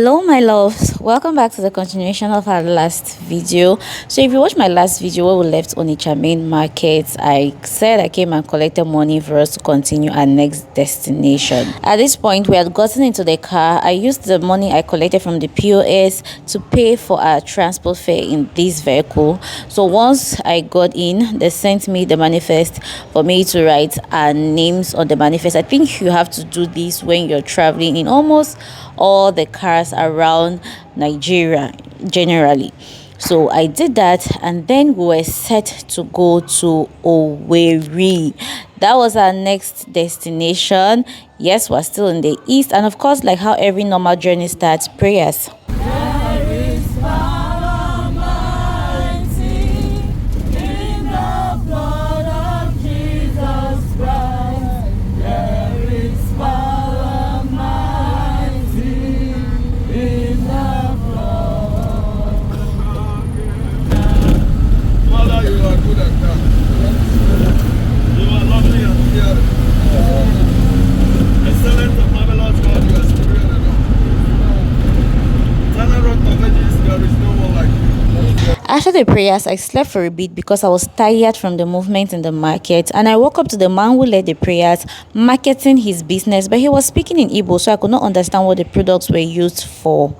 Hello my loves, welcome back to the continuation of our last video. So if you watched my last video where we left on the main market, I said I came and collected money for us to continue our next destination. At this point we had gotten into the car. I used the money I collected from the POS to pay for our transport fare in this vehicle. So once I got in, they sent me the manifest for me to write our names on the manifest. I think you have to do this when you're traveling in almost all the cars around Nigeria generally. So I did that, and then we were set to go to Owerri. That was our next destination. Yes, we're still in the east, and of course, like how every normal journey starts, prayers. After the prayers, I slept for a bit because I was tired from the movement in the market, and I woke up to the man who led the prayers marketing his business, but he was speaking in Igbo, so I could not understand what the products were used for.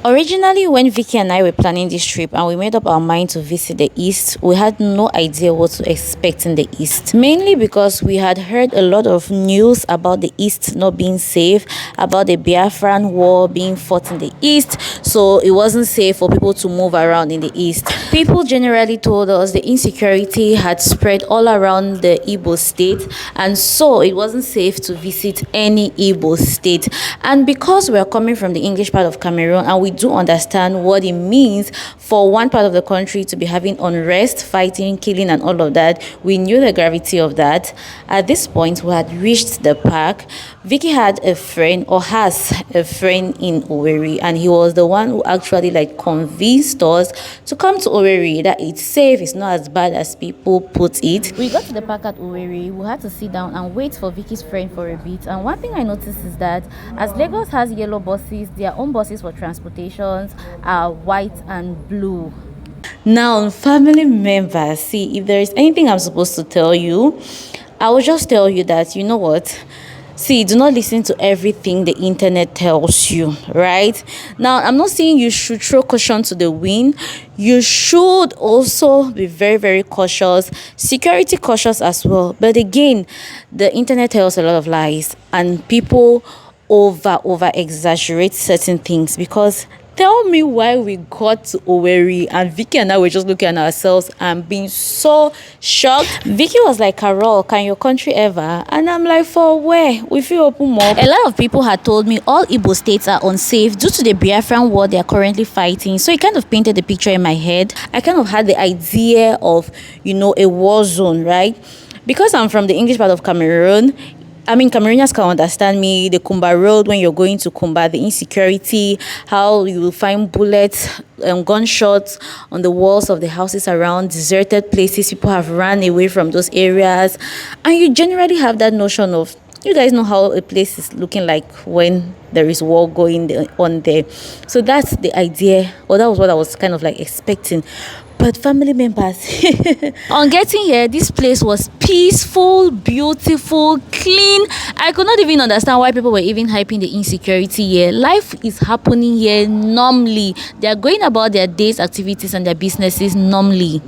Originally, when Vicky and I were planning this trip and we made up our mind to visit the East, we had no idea what to expect in the East. Mainly because we had heard a lot of news about the East not being safe, about the Biafran war being fought in the East, so it wasn't safe for people to move around in the East. People generally told us the insecurity had spread all around the Igbo state, and so it wasn't safe to visit any Igbo state. And because we're coming from the English part of Cameroon and we do understand what it means for one part of the country to be having unrest, fighting, killing, and all of that, we knew the gravity of that. At this point, we had reached the park. Vicky had a friend, or has a friend, in Owerri, and he was the one who actually convinced us to come to Owerri, that it's safe, it's not as bad as people put it. We got to the park at Owerri. We had to sit down and wait for Vicky's friend for a bit, and one thing I noticed is that as Lagos has yellow buses, their own buses for transportations are white and blue. Now, family members, see, if there is anything I'm supposed to tell you, I will just tell you that, you know what, see, do not listen to everything the internet tells you, right? Now, I'm not saying you should throw caution to the wind. You should also be very, very cautious, security cautious as well. But again, the internet tells a lot of lies, and people over exaggerate certain things. Because tell me why we got to Owerri and Vicky and I were just looking at ourselves and being so shocked. Vicky was like, Carol, can your country ever? And I'm like, for where? We feel open more. A lot of people had told me all Igbo states are unsafe due to the Biafran war they are currently fighting. So it kind of painted the picture in my head. I kind of had the idea of, a war zone, right? Because I'm from the English part of Cameroon, I mean, Cameroonians can understand me. The Kumba Road, when you're going to Kumba, the insecurity, how you will find bullets and gunshots on the walls of the houses around, deserted places. People have run away from those areas. And you generally have that notion of, you guys know how a place is looking like when there is war going on there. So that's the idea, or that was what I was kind of expecting. But family members, on getting here, this place was peaceful, beautiful, clean. I could not even understand why people were even hyping the insecurity here. Life is happening here normally. They are going about their day's activities and their businesses normally.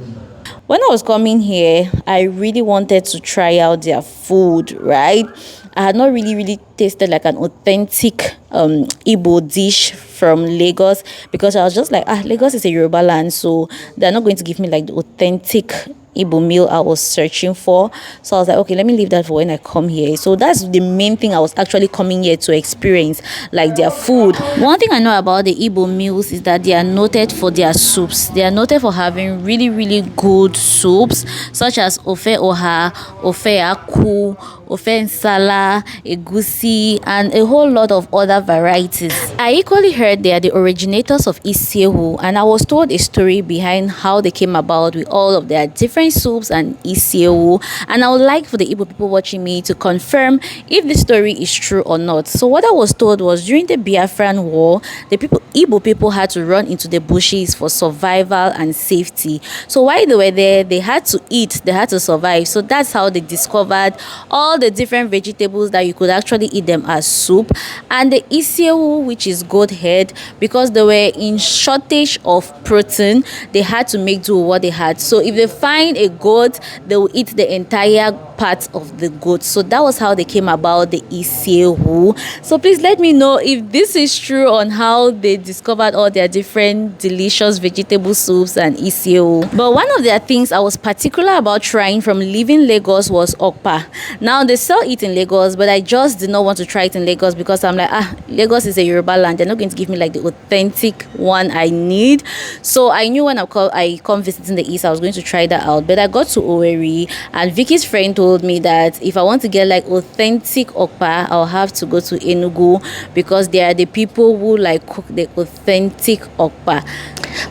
When I was coming here, I really wanted to try out their food, right? I had not really tasted an authentic Igbo dish from Lagos, because I was just like, Lagos is a Yoruba land, so they're not going to give me the authentic Igbo meal I was searching for. So I was like, okay, let me leave that for when I come here. So that's the main thing I was actually coming here to experience, like their food. One thing I know about the Igbo meals is that they are noted for their soups. They are noted for having really good soups, such as ofe oha, ofe aku, ofe nsala, egusi, and a whole lot of other varieties. I equally heard they are the originators of isiewu, and I was told a story behind how they came about with all of their different soups and isiewu, and I would like for the Igbo people watching me to confirm if the story is true or not. So what I was told was during the Biafran War, the Igbo people had to run into the bushes for survival and safety. So while they were there, they had to eat, they had to survive. So that's how they discovered all the different vegetables that you could actually eat them as soup. And the isiewu, which is goat head, because they were in shortage of protein, they had to make do with what they had. So if they find a goat, they will eat the entire part of the goat. So that was how they came about the isiewu. So please let me know if this is true on how they discovered all their different delicious vegetable soups and isiewu. But one of their things I was particular about trying from leaving Lagos was okpa. Now they sell it in Lagos, but I just did not want to try it in Lagos because I'm like, Lagos is a Yoruba land. They're not going to give me like the authentic one I need. So I knew when I come visiting the East, I was going to try that out. But I got to Owerri, and Vicky's friend told me that if I want to get like authentic okpa, I'll have to go to Enugu because they are the people who like cook the authentic okpa.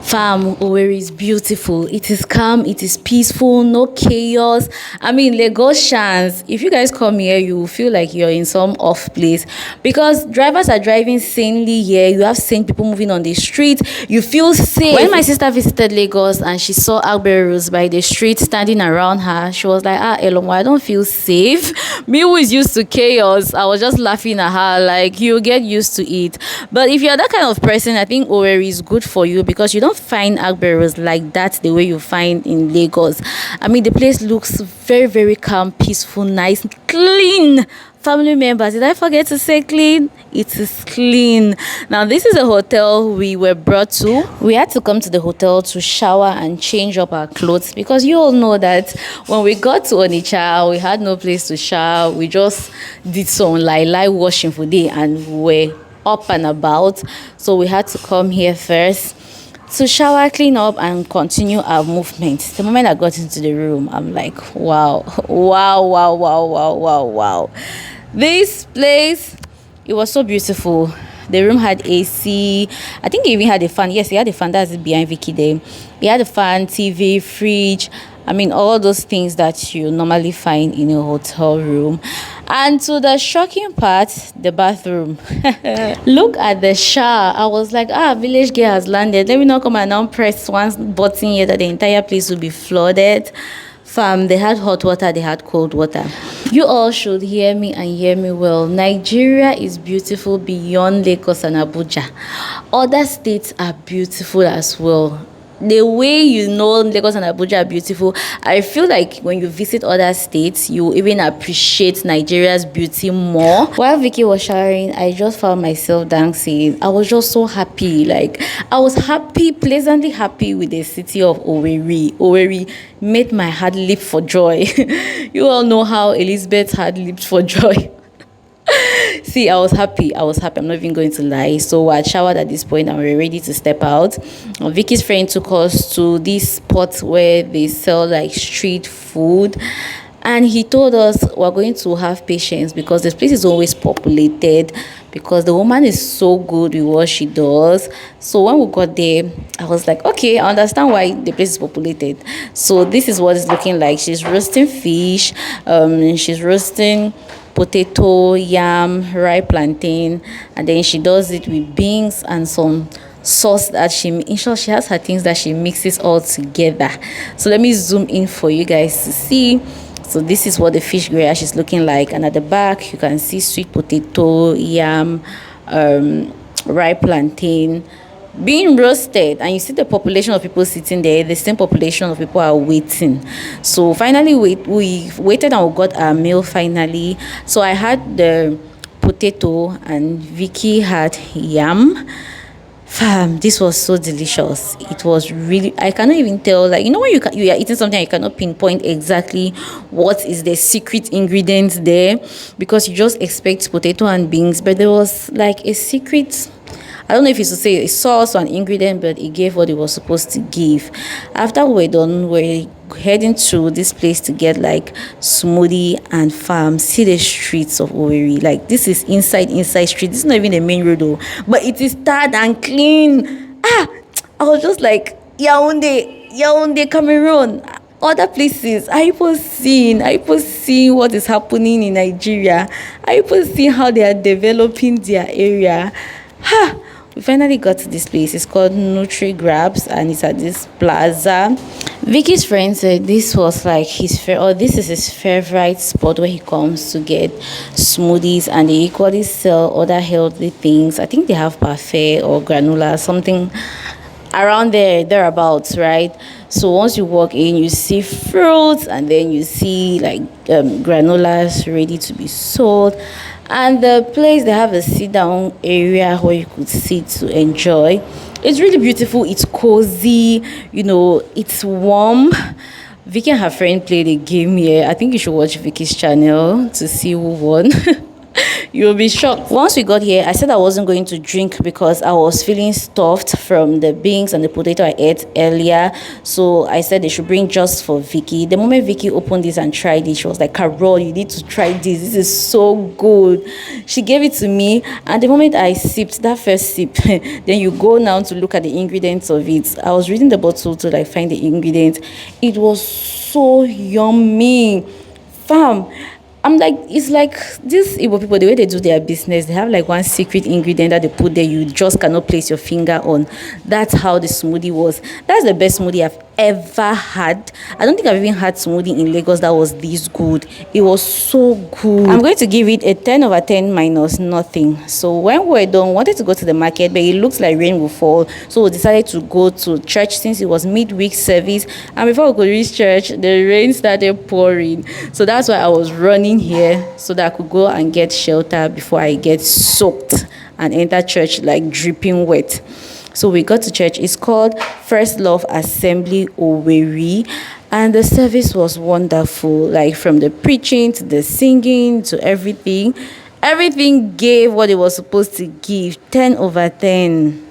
Fam, Owerri is beautiful. It is calm, it is peaceful, no chaos. I mean, Lagosians, if you guys come here, you will feel like you're in some off place because drivers are driving sanely here. You have sane people moving on the street. You feel safe. When my sister visited Lagos and she saw Agberos by the street standing around her, she was like, Elomo, I don't feel safe. Me who is used to chaos, I was just laughing at her like, you get used to it. But if you're that kind of person, I think Owerri is good for you because you don't find Agberos like that the way you find in Lagos. I mean, the place looks very calm, peaceful, nice, clean. Family members, did I forget to say clean? It is clean. Now this is a hotel we were brought to. We had to come to the hotel to shower and change up our clothes because you all know that when we got to Onitsha, we had no place to shower. We just did some light washing for day and we're up and about. So we had to come here first to shower, clean up, and continue our movement. The moment I got into the room, I'm like, wow. This place, it was so beautiful. The room had AC. I think it even had a fan. Yes, it had a fan. That's it behind Vicky there. It had a fan, TV, fridge. I mean, all those things that you normally find in a hotel room. And to the shocking part, the bathroom. Look at the shower. I was like, village girl has landed. Let me not come and now press one button here that the entire place will be flooded. Fam, they had hot water, they had cold water. You all should hear me and hear me well. Nigeria is beautiful beyond Lagos and Abuja. Other states are beautiful as well. The way you know Lagos and Abuja are beautiful, I feel like when you visit other states, you even appreciate Nigeria's beauty more. While Vicky was showering, I just found myself dancing. I was just so happy. Like, I was happy, pleasantly happy with the city of Owerri. Owerri made my heart leap for joy. You all know how Elizabeth's heart leaped for joy. See, I was happy. I'm not even going to lie. So I showered at this point and we were ready to step out. Vicky's friend took us to this spot where they sell like street food. And he told us we're going to have patience because this place is always populated because the woman is so good with what she does. So when we got there, I was like, okay, I understand why the place is populated. So this is what it's looking like. She's roasting fish. She's roasting potato, yam, ripe plantain, and then she does it with beans and some sauce that she has her things that she mixes all together. So let me zoom in for you guys to see. So this is what the fish grillage is looking like, and at the back you can see sweet potato, yam, ripe plantain being roasted, and you see the population of people sitting there. The same population of people are waiting. So finally we waited and we got our meal finally. So I had the potato and Vicky had yam. This was so delicious. It was really, I cannot even tell, like, you know, when you are eating something, you cannot pinpoint exactly what is the secret ingredient there, because you just expect potato and beans, but there was like a secret. I don't know if it's to say a sauce or an ingredient, but it gave what it was supposed to give. After we're done, we're heading to this place to get like smoothie and farm. See the streets of Owerri. Like, this is inside street. This is not even the main road though, but it is tarred and clean. I was just like, Yaoundé, Cameroon. Other places, I was seeing what is happening in Nigeria. I was seeing how they are developing their area. We finally got to this place. It's called Nutri Grabs, and it's at this plaza. Vicky's friend said this was like this is his favorite spot where he comes to get smoothies, and they equally sell other healthy things. I think they have parfait or granola, something around thereabouts, right? So once you walk in, you see fruits, and then you see like granolas ready to be sold. And the place, they have a sit down area where you could sit to enjoy. It's really beautiful, it's cozy, you know, it's warm. Vicky and her friend played a game here. I think you should watch Vicky's channel to see who won. You'll be shocked. Once we got here, I said I wasn't going to drink because I was feeling stuffed from the beans and the potato I ate earlier. So I said they should bring just for Vicky. The moment Vicky opened this and tried it, she was like, Carol, you need to try this. This is so good. She gave it to me, and the moment I sipped that first sip, then you go now to look at the ingredients of it. I was reading the bottle to like find the ingredients. It was so yummy. Fam, I'm like, it's like these Igbo people, the way they do their business, they have like one secret ingredient that they put there, you just cannot place your finger on. That's how the smoothie was. That's the best smoothie I've ever had. I don't think I've even had smoothie in Lagos that was this good. It was so good. I'm going to give it a 10 over 10 minus nothing. So when we're done, we wanted to go to the market, but it looks like rain will fall. So we decided to go to church since it was midweek service. And before we could reach church, the rain started pouring. So that's why I was running here so that I could go and get shelter before I get soaked and enter church like dripping wet. So we got to church. It's called First Love Assembly Owerri, and the service was wonderful. Like, from the preaching to the singing to everything gave what it was supposed to give. 10 over 10.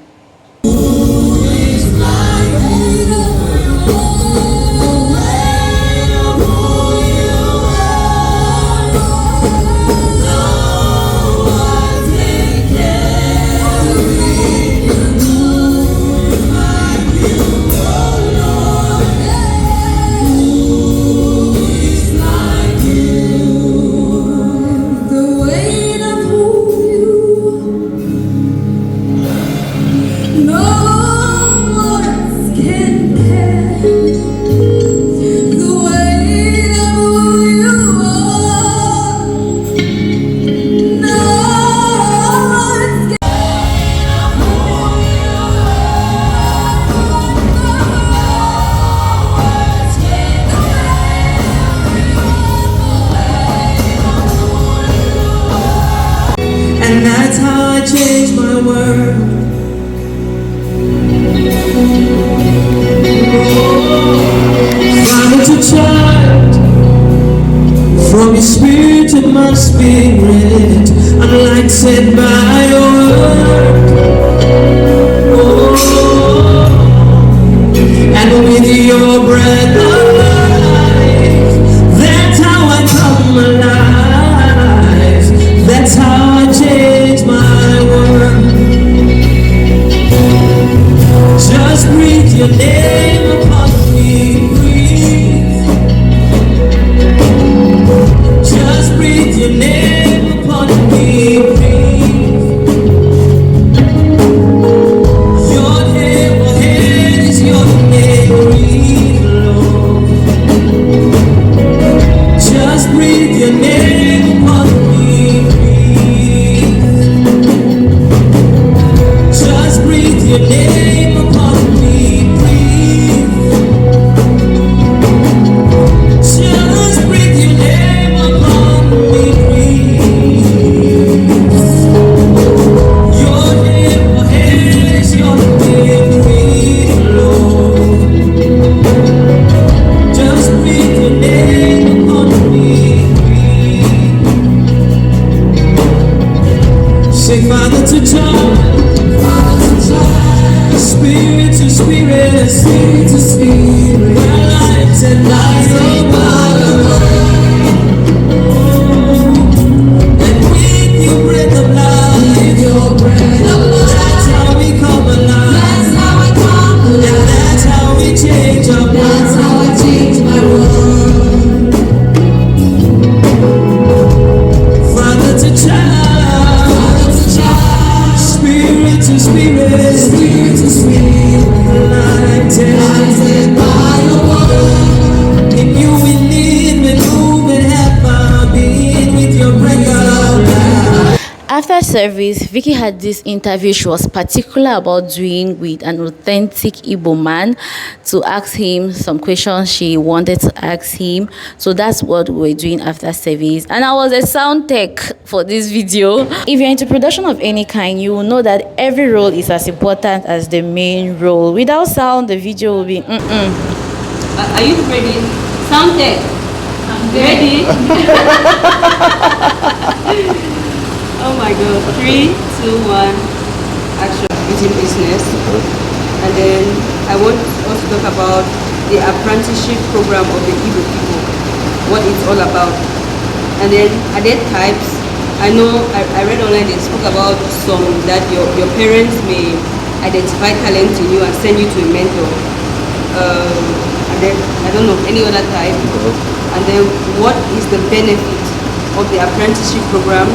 And that's how I changed my world. Father to child, from your spirit to my spirit, I'm lighted by your word. And with your breath of life, that's how I come alive. That's how I change my world. Just breathe your name upon me, breathe. Just breathe your name upon me, breathe. Your name, my head is your name, breathe, Lord. Just breathe your name upon me. Your name upon me, please. spirit to spirit. My life and life of my and with your breath of life, your breath of life, that's how we come alive. That's how I come alive. And that's how we change our world. That's how I change my world. Father to child, Father to child, spirit to spirit, spirit to spirit. Lighted by your word. In you we live and move and have our being with your breath of life. After service, Vicky had this interview she was particular about doing with an authentic Igbo man to ask him some questions she wanted to ask him. So that's what we were doing after service. And I was a sound tech for this video. If you're into production of any kind, you will know that every role is as important as the main role. Without sound, the video will be Are you ready? Sound tech. I'm ready. Oh my god. 3, 2, 1. Action. Beauty business. And then I want us to talk about the apprenticeship program of the Igbo people. What it's all about. And then are there types? I know I read online they spoke about some that your parents may identify talent in you and send you to a mentor. And then I don't know any other type. And then what is the benefit of the apprenticeship program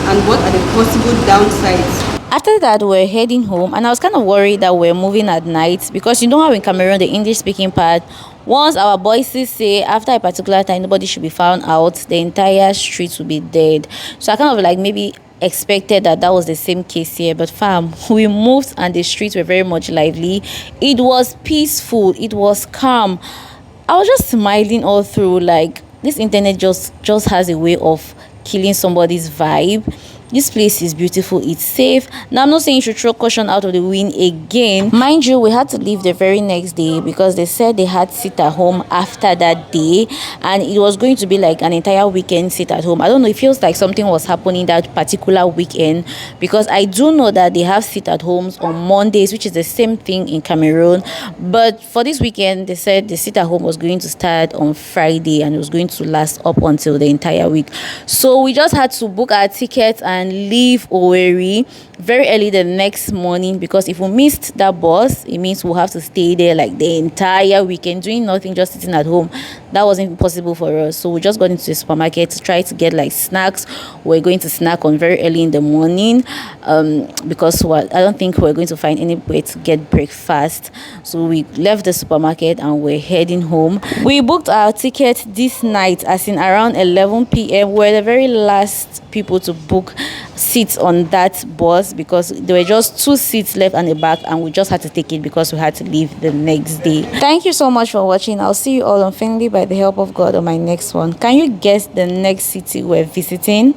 and what are the possible downsides? After that, we're heading home, and I was kind of worried that we're moving at night because you know how in Cameroon, the English speaking part, once our voices say after a particular time nobody should be found out, the entire street will be dead. So I kind of like maybe expected that was the same case here, but fam, we moved and the streets were very much lively. It was peaceful, it was calm. I was just smiling all through. Like, this internet just has a way of killing somebody's vibe. This place is beautiful, it's safe. Now, I'm not saying you should throw caution out of the wind again. Mind you, we had to leave the very next day because they said they had sit at home after that day, and it was going to be like an entire weekend sit at home. I don't know, it feels like something was happening that particular weekend because I do know that they have sit at homes on Mondays, which is the same thing in Cameroon. But for this weekend, they said the sit at home was going to start on Friday and it was going to last up until the entire week. So we just had to book our tickets and leave Owerri very early the next morning, because if we missed that bus, it means we'll have to stay there like the entire weekend doing nothing, just sitting at home. That wasn't possible for us, so we just got into the supermarket to try to get like snacks. We're going to snack on very early in the morning because I don't think we're going to find any way to get breakfast. So we left the supermarket and we're heading home. We booked our ticket this night, as in around 11 p.m. We're the very last people to book seats on that bus because there were just 2 seats left on the back, and we just had to take it because we had to leave the next day. Thank you so much for watching. I'll see you all on Finley by the help of God on my next one. Can you guess the next city we're visiting?